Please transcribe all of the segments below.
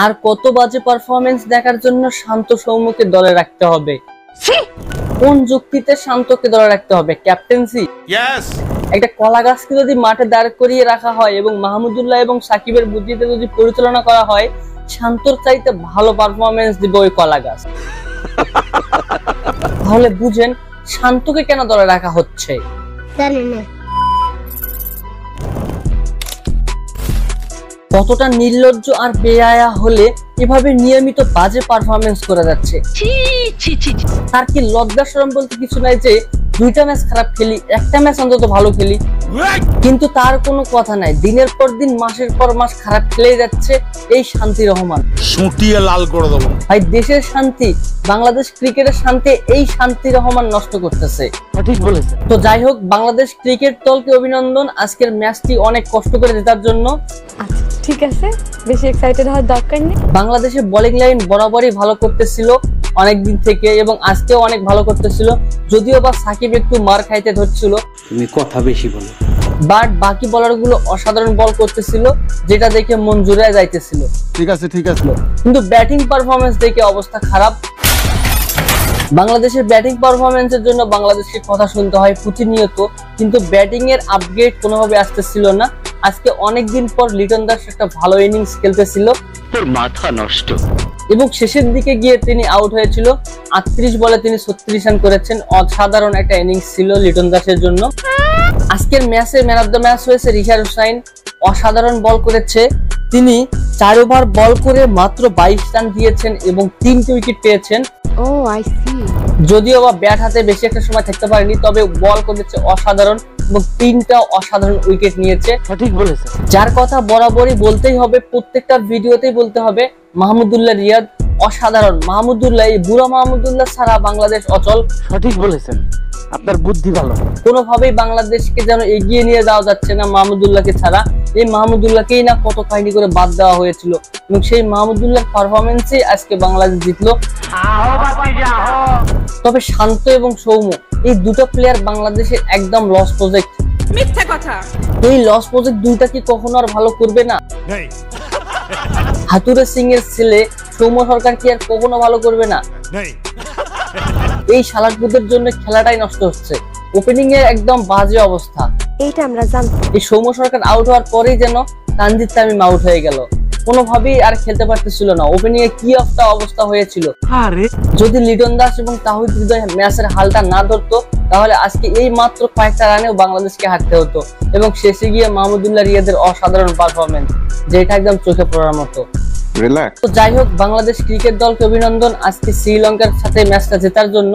আর কত বাজে পারফরমেন্স দেখার জন্য শান্ত সৌম্যকে দলে রাখতে হবে? কোন যুক্তিতে শান্তকে দলে রাখতে হবে? ক্যাপ্টেন্সি? একটা কলা গাছকে যদি মাঠে দাঁড় করিয়ে রাখা হয় এবং মাহমুদুল্লাহ এবং সাকিবের বুদ্ধিতে যদি পরিচালনা করা হয়, শান্তর চাইতে ভালো পারফরমেন্স দিবে ওই কলা গাছ। তাহলে বুঝেন শান্তকে কেন দলে রাখা হচ্ছে। কতটা নির্লজ্জ আর বেহায়া হলে এভাবে নিয়মিত বাজে পারফরমেন্স করে যাচ্ছে। তার কি লজ্জা শরম বলতে কিছু নাই যে দুইটা ম্যাচ খারাপ খেলি, একটা ম্যাচ অন্তত ভালো খেলি? কিন্তু তার কোনো কথা নাই, দিনের পর দিন মাসের পর মাস খারাপ খেলেই যাচ্ছে এই শান্তি রহমান। সুটিয়ে লাল করে দেব ভাই। দেশের শান্তি, বাংলাদেশ ক্রিকেটের শান্তি এই শান্তি রহমান নষ্ট করতেছে। ঠিক বলেছে। তো যাই হোক, বাংলাদেশ ক্রিকেট দলকে অভিনন্দন আজকের ম্যাচটি অনেক কষ্ট করে জেতার জন্য। ঠিক আছে, বেশি এক্সাইটেড হওয়ার দরকার নেই। বাংলাদেশের বোলিং লাইন বরাবরই ভালো করতেছিল অনেকদিন থেকে এবং আজকেও অনেক ভালো করতেছিল, যদিও বা সাকিব একটু মার খাইতে ধরছিল। তুমি কথা বেশি বলো। বাট বাকি বোলার গুলো অসাধারণ বল করতেছিল, যেটা দেখে মন জুড়ে যাইতেছিল। ঠিক আছে ঠিক আছে। কিন্তু ব্যাটিং পারফরমেন্স দেখে অবস্থা খারাপ। বাংলাদেশের ব্যাটিং পারফরমেন্সের জন্য বাংলাদেশকে কথা শুনতে হয় প্রতিনিয়ত, কিন্তু ব্যাটিং এর আপগ্রেড কোনোভাবে আসতেছিল না। আজকে অনেকদিন পর লিটন দাস একটা ভালো ইনিংস খেলতেছিল, তোর মাথা নষ্ট, এবং শেষের দিকে গিয়ে তিনি আউট হয়েছিল। 38 বলে তিনি 36 রান করেছেন। অসাধারণ একটা ইনিংস ছিল লিটন দাসের জন্য। আজকের ম্যাচে ম্যান অফ দ্য ম্যাচ হয়েছে রিশাদ হোসাইন। অসাধারণ বল করেছে তিনি, 4 ওভার বল করে মাত্র 22 রান দিয়েছেন এবং 3টি উইকেট পেয়েছেন। ও আই সি। যদিও বা ব্যাট হাতে বেশি একটা সময় থাকতে পারেনি, তবে বল করেছে অসাধারণ এবং 3টা অসাধারণ উইকেট নিয়েছে। সঠিক বলেছে। যার কথা বরাবরই বলতেই হবে, প্রত্যেকটা ভিডিওতেই বলতে হবে, মাহমুদুল্লাহ রিয়াদ অসাধারণ। মাহমুদুল্লাহ, এই বুড়া মাহমুদুল্লাহ ছাড়া বাংলাদেশ অচল। সঠিক বলেছেন, আপনার বুদ্ধি ভালো। কোনোভাবেই বাংলাদেশকে যেন এগিয়ে নিয়ে যাওয়া যাচ্ছে না মাহমুদুল্লাহকে ছাড়া। এই মাহমুদুল্লাহকেই না কত কাহিনী করে বাদ দেওয়া হয়েছিল, এবং সেই মাহমুদুল্লাহর পারফরমেন্সে আজকে বাংলাদেশ জিতলো। তবে শান্ত এবং সৌম্য এই দুটো প্লেয়ার বাংলাদেশের একদম লস প্রজেক্ট। মিথ্যা কথা। এই লস প্রজেক্ট দুইটা কি কখনো আর ভালো করবে না? হাতুরে সিং এর ছেলে সৌম্য সরকার কি আর কখনো ভালো করবে না? এই শালাকপুদের জন্য খেলাটাই নষ্ট হচ্ছে। ওপেনিং এর একদম বাজে অবস্থা, এইটা আমরা জানি। এই সৌম্য সরকার আউট হওয়ার পরেই যেন তানজিদ তামিম আউট হয়ে গেল, কোনোভাবেই আর খেলতে পারতেছিল না। ওপেনিং এ কি একটা অবস্থা হয়েছিল। যদি লিটন দাস এবং তাহিদ হৃদয় ম্যাচের হালটা না ধরতো, তাহলে আজকে এই মাত্র কয়েকটা রানেও বাংলাদেশকে হারতে হতো। এবং শেষে গিয়ে মাহমুদুল্লাহ রিয়াদের অসাধারণ পারফরমেন্স, যেটা একদম চোখে পড়ার মতো। তো যাই হোক, বাংলাদেশ ক্রিকেট দলকে অভিনন্দন আজকে শ্রীলঙ্কার সাথে ম্যাচটা জেতার জন্য।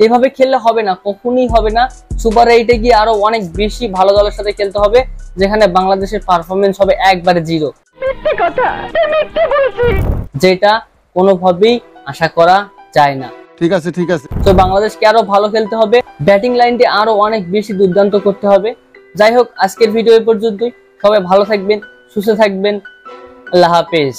এভাবে খেললে হবে না, কখনোই হবে না। সুপার 8-এ গিয়ে আরো অনেক বেশি ভালো দলের সাথে খেলতে হবে, যেখানে বাংলাদেশের পারফরমেন্স হবে একবারে 0, যেটা কোনোভাবেই আশা করা যায় না। ঠিক আছে ঠিক আছে। তো বাংলাদেশকে আরো ভালো খেলতে হবে, ব্যাটিং লাইনটি আরো অনেক বেশি দুর্দান্ত করতে হবে। যাই হোক, আজকের ভিডিও এই পর্যন্তই। সবাই ভালো থাকবেন, সুস্থ থাকবেন। আল্লাহ হাফেজ।